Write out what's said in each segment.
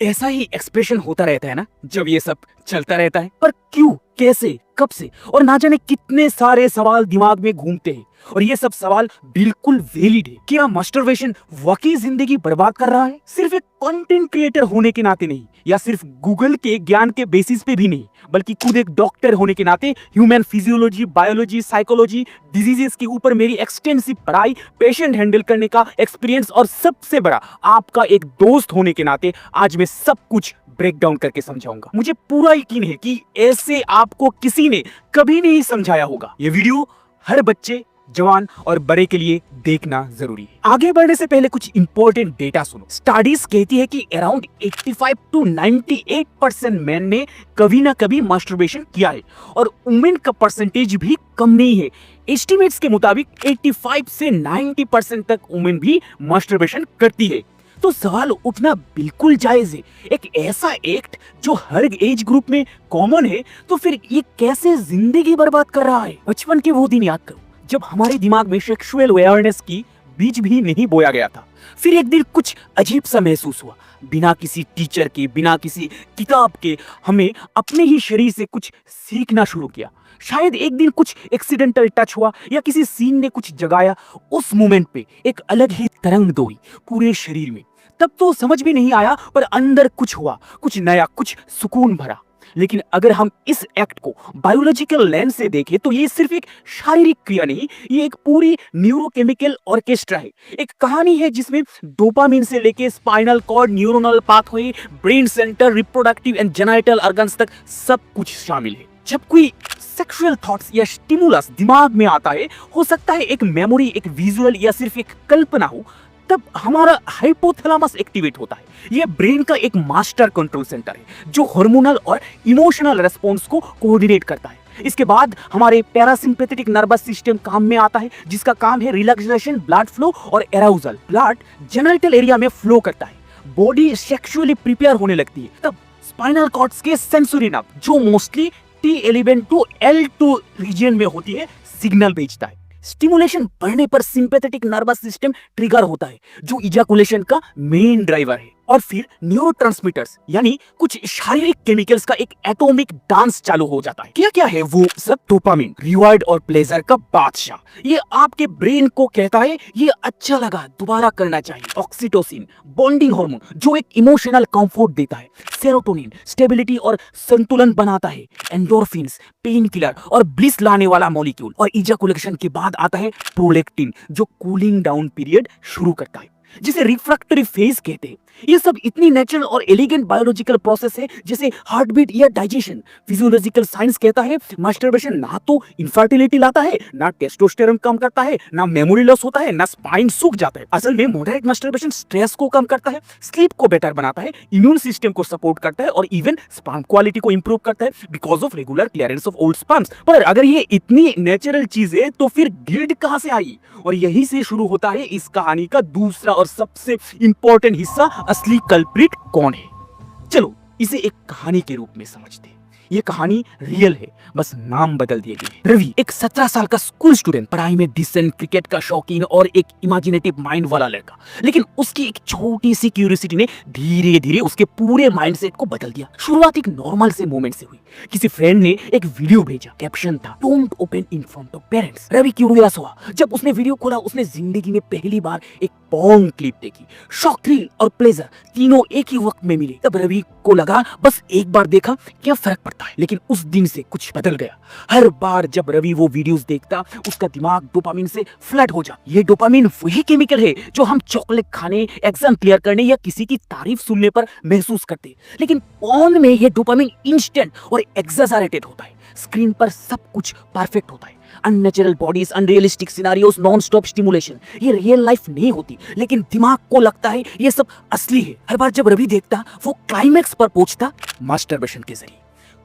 ऐसा ही एक्सप्रेशन होता रहता है ना जब ये सब चलता रहता है। पर क्यों, कैसे, कब से और ना जाने कितने सारे सवाल दिमाग में घूमते हैं। और ये सब सवाल बिल्कुल वैलिड है। क्या मास्टरबेशन वाकई जिंदगी बर्बाद कर रहा है? सिर्फ एक कंटेंट क्रिएटर होने के नाते नहीं, या सिर्फ गूगल के ज्ञान के बेसिस पे भी नहीं, बल्कि खुद एक डॉक्टर होने के नाते human physiology, biology, psychology, diseases के ऊपर मेरी एक्सटेंसिव पढ़ाई, पेशेंट हैंडल करने का एक्सपीरियंस और सबसे बड़ा आपका एक दोस्त होने के नाते आज मैं सब कुछ ब्रेक डाउन करके समझाऊंगा। मुझे पूरा यकीन है कि ऐसे आपको किसी ने कभी नहीं समझाया होगा। ये वीडियो हर बच्चे, जवान और बड़े के लिए देखना जरूरी है। आगे बढ़ने से पहले कुछ इंपॉर्टेंट डेटा सुनो। स्टडीज कहती है कि अराउंड 85 to 98% मैन ने कभी ना कभी मास्टरबेशन किया है और वुमेन का परसेंटेज भी कम नहीं है। एस्टिमेट्स के मुताबिक 85 से 90% तक वुमेन भी मास्टरबेशन करती है। तो सवाल उठना बिल्कुल जायज है। एक ऐसा एक्ट जो हर एज ग्रुप में कॉमन है, तो फिर ये कैसे जिंदगी बर्बाद कर रहा है? बचपन के वो दिन याद करो जब हमारे दिमाग में सेक्सुअल अवेयरनेस की बीज भी नहीं बोया गया था। फिर एक दिन कुछ अजीब सा महसूस हुआ। बिना किसी टीचर के, बिना किसी किताब के हमें अपने ही शरीर से कुछ सीखना शुरू किया। शायद एक दिन कुछ एक्सीडेंटल टच हुआ या किसी सीन ने कुछ जगाया। उस मोमेंट पे एक अलग ही तरंग दौड़ी पूरे शरीर में। तब तो समझ भी नहीं आया, पर अंदर कुछ हुआ, कुछ नया, कुछ सुकून भरा। लेकिन अगर हम इस एक्ट को बायोलॉजिकल लेंस से देखें तो ये सिर्फ एक शारीरिक क्रिया नहीं, ये एक पूरी न्यूरोकेमिकल ऑर्केस्ट्रा है। एक कहानी है जिसमें डोपामिन से लेके spinal cord, neuronal pathway, brain centre, reproductive and genital organs तक सब कुछ शामिल है। जब कोई सेक्सुअल थॉट्स या स्टिमुलस दिमाग में आता है, हो सकता है एक मेमोरी, एक विजुअल या सिर्फ एक कल्पना हो, तब हमारा हाइपोथैलेमस एक्टिवेट होता है। यह ब्रेन का एक मास्टर कंट्रोल सेंटर है जो हार्मोनल और इमोशनल रेस्पॉन्स को कोऑर्डिनेट करता है। इसके बाद हमारे पैरासिम्पैथेटिक नर्वस सिस्टम काम में आता है, जिसका काम है रिलैक्सेशन, ब्लड फ्लो और एराउजल। ब्लड जेनिटल एरिया में फ्लो करता है, बॉडी सेक्सुअली प्रिपेयर होने लगती है। तब स्पाइनल कॉर्ड्स के सेंसरी नर्व, जो mostly T11 to L2 region में होती है, सिग्नल भेजता है। स्टिमुलेशन बढ़ने पर सिंपैथेटिक नर्वस सिस्टम ट्रिगर होता है, जो इजैकुलेशन का मेन ड्राइवर है। और फिर न्यूरोट्रांसमीटर्स यानी कुछ शारीरिक केमिकल्स का एक एटॉमिक डांस चालू हो जाता है। क्या क्या है वो सब? डोपामिन, रिवॉर्ड और प्लेजर का बादशाह। ये आपके ब्रेन को कहता है ये अच्छा लगा, दोबारा करना चाहिए। ऑक्सीटोसिन, बॉन्डिंग हार्मोन, जो एक इमोशनल कंफर्ट देता है। सेरोटोनिन, स्टेबिलिटी और संतुलन बनाता है। एंडोर्फिन्स, पेन किलर और ब्लिस लाने वाला मॉलिक्यूल। और इजैकुलेशन के बाद आता है प्रोलेक्टिन, जो कूलिंग डाउन पीरियड शुरू करता है, जिसे रिफ्रैक्टरी फेज कहते हैं। ये सब इतनी नेचुरल और एलिगेंट बायोलॉजिकल प्रोसेस है, जैसे हार्ट बीट या डाइजेशन। फिजियोलॉजिकल साइंस कहता है मास्टरबेशन ना तो इनफर्टिलिटी लाता है, ना टेस्टोस्टेरोन कम करता है, ना मेमोरी लॉस होता है, ना स्पाइन सूख जाता है। असल में मॉडरेट मास्टरबेशन स्ट्रेस को कम करता है, स्लीप को बेटर बनाता है, इम्यून सिस्टम को सपोर्ट करता है और इवन स्पर्म क्वालिटी को इंप्रूव करता है because of regular clearance of old sperms. पर अगर ये इतनी नेचुरल चीज है तो फिर गिल्ट कहां से आई? और यहीं से शुरू होता है इस कहानी का दूसरा और सबसे इंपॉर्टेंट हिस्सा, असली कल्प्रिट कौन है। चलो इसे एक कहानी के रूप में समझते हैं। ये कहानी रियल है, बस नाम बदल दिए गए। रवि एक 17 साल का स्कूल स्टूडेंट, पढ़ाई में डिसेंट, क्रिकेट का शौकीन और एक इमेजिनेटिव माइंड वाला लड़का। लेकिन उसकी एक छोटी सी क्यूरियोसिटी ने धीरे धीरे उसके पूरे माइंडसेट को बदल दिया। शुरुआत एक नॉर्मल से मोमेंट से हुई। किसी फ्रेंड ने एक वीडियो भेजा, कैप्शन था don't open in front of parents. Ravi curious हुआ। जब उसने वीडियो खोला, उसने जिंदगी में पहली बार एक पॉर्न क्लिप देखी। शॉक, थ्रिल और प्लेजर तीनों एक ही वक्त में मिले। तब रवि को लगा बस एक बार देखा क्या फर्क पड़ता है। लेकिन उस दिन से कुछ बदल गया। हर बार जब रवि वो वीडियोस देखता, उसका दिमाग डोपामिन से फ्लड हो जाता। ये डोपामिन वही केमिकल है जो हम चॉकलेट खाने, एग्जाम क्लियर करने या किसी की तारीफ सुनने पर महसूस करते। लेकिन पॉर्न में ये डोपामिन इंस्टेंट और एग्जैजरेटेड होता है। स्क्रीन पर सब कुछ परफेक्ट होता है, unnatural bodies, unrealistic scenarios, non stop stimulation. ये रियल लाइफ नहीं होती, लेकिन दिमाग को लगता है ये सब असली है। हर बार जब रवि देखता, वो क्लाइमैक्स पर पहुंचता मास्टरबेशन के जरिए।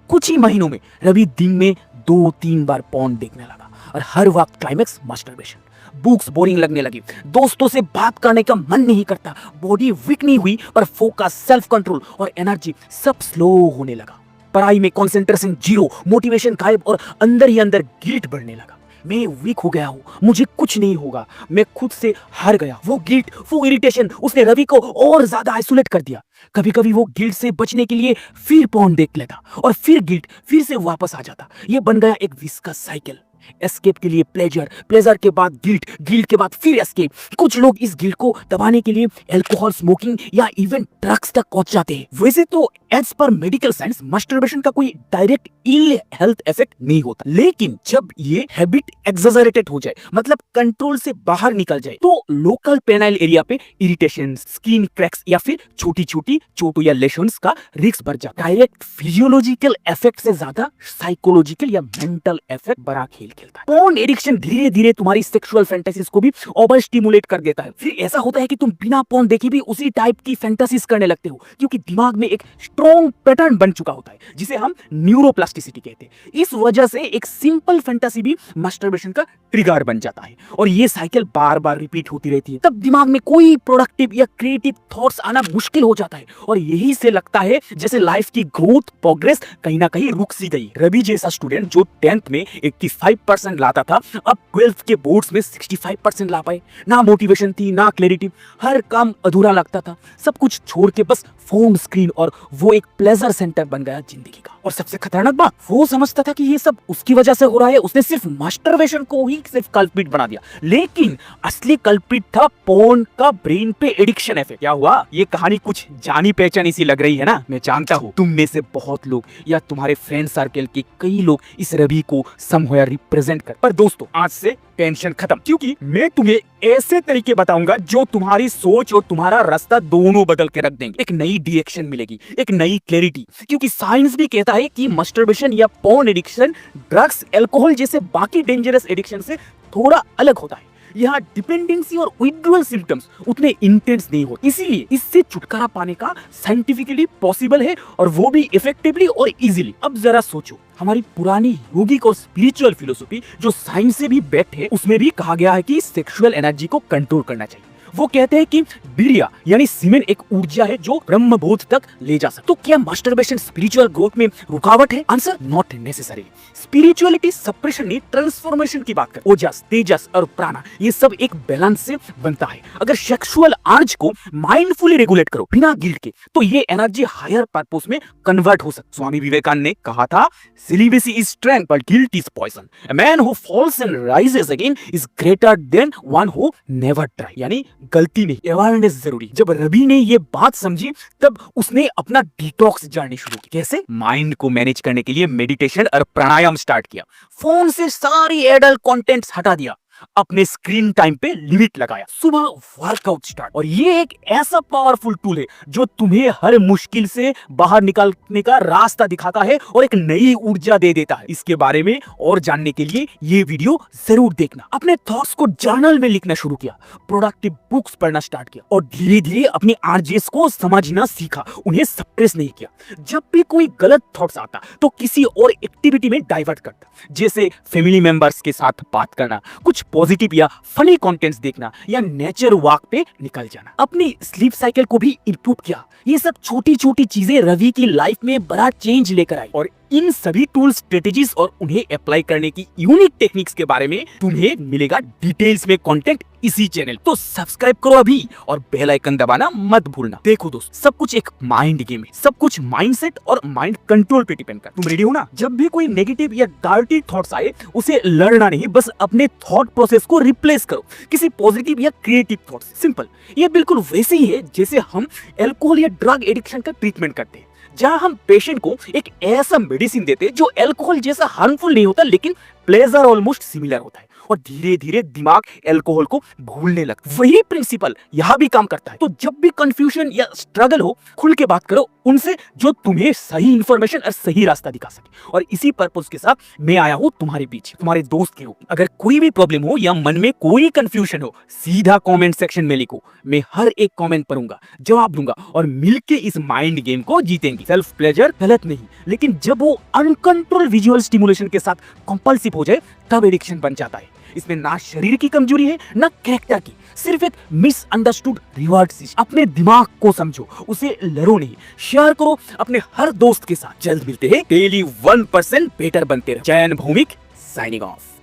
कुछ ही महीनों में रवि दिन में 2-3 बार पॉर्न देखने लगा और हर वक्त क्लाइमैक्स मास्टरबेशन। बुक्स बोरिंग लगने लगी, दोस्तों से बात करने का मन नहीं करता, बॉडी वीक नहीं हुई पर फोकस, सेल्फ कंट्रोल और एनर्जी सब स्लो होने लगा। पढ़ाई में कंसंट्रेशन जीरो, मोटिवेशन गायब और अंदर ही अंदर गिल्ट बढ़ने लगा। मैं वीक हो गया हूँ, मुझे कुछ नहीं होगा, मैं खुद से हार गया। वो गिल्ट, वो इरिटेशन उसने रवि को और ज्यादा आइसोलेट कर दिया। कभी कभी वो गिल्ट से बचने के लिए फिर पोर्न देख लेता और फिर गिल्ट फिर से वापस आ जाता। ये बन गया एक विस्कस साइकिल। एस्केप के लिए प्लेजर, प्लेजर के बाद गिल्ट, गिल्ट के बाद फिर एस्केप। कुछ लोग इस गिल्ट को दबाने के लिए अल्कोहल, स्मोकिंग या इवन ड्रग्स तक पहुंच जाते हैं। वैसे तो as per medical science masturbation का कोई डायरेक्ट इल हेल्थ इफेक्ट नहीं होता, लेकिन जब ये हैबिट एक्सजरेटेड हो जाए, मतलब कंट्रोल से बाहर निकल जाए, तो लोकल पेनाइल एरिया पे इरिटेशन, स्किन क्रैक्स या फिर छोटी छोटी चोटों या लेशंस का रिस्क बढ़ जाता है। डायरेक्ट फिजियोलॉजिकल इफेक्ट से ज्यादा साइकोलॉजिकल या मेंटल इफेक्ट बड़ा खेल खेलता है। पोर्न एडिक्शन धीरे धीरे तुम्हारी सेक्सुअल फैंटेसीज को भी ओवर स्टिमुलेट कर देता है। फिर ऐसा होता है कि तुम बिना पोर्न देखे भी उसी टाइप की फैंटेसीज करने लगते हो, क्योंकि दिमाग में एक स्ट्रॉन्ग पैटर्न बन चुका होता है जिसे हम न्यूरोप्लास्टिसिटी कहते हैं। इस वजह से एक सिंपल फैंटेसी भी मस्टरबेशन का ट्रिगर बन जाता है और ये साइकिल बार बार रिपीट होती रहती है। तब दिमाग में कोई प्रोडक्टिव या क्रिएटिव थॉट्स आना मुश्किल हो जाता है और यही से लगता है जैसे लाइफ की ग्रोथ, प्रोग्रेस कहीं ना कहीं रुक सी गई। रवि जैसा स्टूडेंट जो 10th में 85% लाता था, अब 12th के बोर्ड्स में 65% ला पाए। ना मोटिवेशन थी, ना क्लैरिटी, हर काम अधूरा लगता था। सब कुछ छोड़ के बस फोन, स्क्रीन और वो एक प्लेजर सेंटर बन गया जिंदगी का। और सबसे खतरनाक बात, वो समझता था कि ये सब उसकी वजह से हो रहा है, उसने सिर्फ मास्टरबेशन को ही सिर्फ कल्प्रिट बना दिया, लेकिन असली कल्प्रिट था पोर्न का ब्रेन पे एडिक्शन इफेक्ट। क्या हुआ? ये कहानी कुछ जानी पहचानी सी लग रही है ना? मैं जानता हूँ तुम में से बहुत लोग या तुम्हारे फ्रेंड सर्कल के कई लोग इस रवि को समवेयर रिप्रेजेंट कर। पर दोस्तों, आज से टेंशन खत्म, क्योंकि मैं तुम्हें ऐसे तरीके बताऊंगा जो तुम्हारी सोच और तुम्हारा रास्ता दोनों बदल के रख देंगे। एक नई डायरेक्शन मिलेगी, एक नई क्लैरिटी, क्योंकि साइंस भी कहता है कि मस्टरबेशन या पोर्न एडिक्शन ड्रग्स, अल्कोहल जैसे बाकी डेंजरस एडिक्शन से थोड़ा अलग होता है। यहाँ डिपेंडेंसी और विड्रॉल सिम्टम्स उतने इंटेंस नहीं होते, इसीलिए इससे छुटकारा पाने का साइंटिफिकली पॉसिबल है, और वो भी इफेक्टिवली और इजीली। अब जरा सोचो, हमारी पुरानी योगिक और स्पिरिचुअल फिलोसफी जो साइंस से भी बेस्ट है, उसमें भी कहा गया है कि सेक्सुअल एनर्जी को कंट्रोल करना चाहिए। वो कहते हैं कि वीर्य यानी सीमेन एक ऊर्जा है जो ब्रह्मबोध तक ले जा सकता। तो क्या मास्टरबेशन स्पिरिचुअल ग्रोथ में रुकावट है? Answer, not necessary. Spirituality suppression नहीं, ट्रांसफॉर्मेशन की बात करते। ओजस, तेजस और प्राणा, ये सब एक बैलेंस से बनता है। अगर सेक्सुअल अर्ज को माइंडफुली रेगुलेट करो बिना गिल्ट के, तो ये एनर्जी हायर पर्पस में कन्वर्ट हो सकती। स्वामी विवेकानंद ने कहा था, celibacy is strength but guilt is poison. A man who falls and rises again is greater than one who never try. यानी गलती नहीं, अवेयरनेस जरूरी। जब रवि ने ये बात समझी, तब उसने अपना डिटॉक्स जाननी शुरू की। कैसे? माइंड को मैनेज करने के लिए मेडिटेशन और प्राणायाम स्टार्ट किया। फोन से सारी एडल्ट कंटेंट्स हटा दिया, अपने स्क्रीन टाइम पे लिमिट लगाया, सुबह वर्कआउट स्टार्ट। और ये एक ऐसा पावरफुल टूल है जो तुम्हें हर मुश्किल से बाहर निकलने का रास्ता दिखाता है और एक नई ऊर्जा दे देता है। इसके बारे में और जानने के लिए ये वीडियो जरूर देखना। अपने थॉट्स को जर्नल में लिखना शुरू किया, प्रोडक्टिव बुक्स पढ़ना स्टार्ट किया और धीरे धीरे अपने आरजेस को समझना सीखा, उन्हें सप्रेस नहीं किया। जब भी कोई गलत थॉट्स आता तो किसी और एक्टिविटी में डाइवर्ट करता, जैसे फैमिली मेंबर्स के साथ बात करना, कुछ पॉजिटिव या फनी कंटेंट्स देखना या नेचर वॉक पे निकल जाना। अपनी स्लीप साइकिल को भी इंप्रूव किया। ये सब छोटी छोटी चीजें रवि की लाइफ में बड़ा चेंज लेकर आई। और इन सभी टूल्स, स्ट्रेटेजीज और उन्हें अप्लाई करने की यूनिक टेक्निक्स के बारे में तुम्हें मिलेगा डिटेल्स में कंटेंट इसी चैनल। तो सब्सक्राइब करो अभी और बेल आइकन दबाना मत भूलना। देखो दोस्त, सब कुछ एक माइंड गेम है, सब कुछ माइंडसेट और माइंड कंट्रोल पे डिपेंड कर। तुम रेडी हो ना? जब भी कोई नेगेटिव या डार्टी थॉट्स आए, उसे लड़ना नहीं, बस अपने थॉट प्रोसेस को रिप्लेस करो किसी पॉजिटिव या क्रिएटिव थॉट्स। सिंपल। ये बिल्कुल वैसे ही है जैसे हम अल्कोहल या ड्रग एडिक्शन का ट्रीटमेंट करते हैं, जहां हम पेशेंट को एक ऐसा मेडिसिन देते हैं जो अल्कोहल जैसा हार्मफुल नहीं होता, लेकिन प्लेजर ऑलमोस्ट सिमिलर होता है, और धीरे धीरे दिमाग अल्कोहल को भूलने लगता है। वही प्रिंसिपल यहाँ भी काम करता है। तो जब भी कंफ्यूजन या स्ट्रगल हो, खुल के बात करो उनसे जो तुम्हें सही इंफॉर्मेशन और सही रास्ता दिखा सके। और इसी पर्पस के साथ मैं आया हूँ तुम्हारे बीच, तुम्हारे दोस्त के रूप में। अगर कोई भी प्रॉब्लम हो या मन में कोई कंफ्यूजन हो, सीधा कमेंट सेक्शन में लिखो। मैं हर एक कमेंट पढ़ूंगा, जवाब दूंगा और मिलके इस माइंड गेम को जीतेंगे। सेल्फ प्लेजर गलत नहीं, लेकिन जब वो अनकंट्रोल विजुअल स्टिमुलेशन के साथ कंपल्सिव हो जाए, तब एडिक्शन बन जाता है। इसमें ना शरीर की कमजोरी है, ना कैरेक्टर की, सिर्फ एक मिसअंडरस्टूड रिवार्ड सिस्टम। अपने दिमाग को समझो, उसे लड़ो नहीं, शेयर करो अपने हर दोस्त के साथ। जल्द मिलते हैं, डेली 1% बेटर बनते रहो। Jain Bhaumik signing of.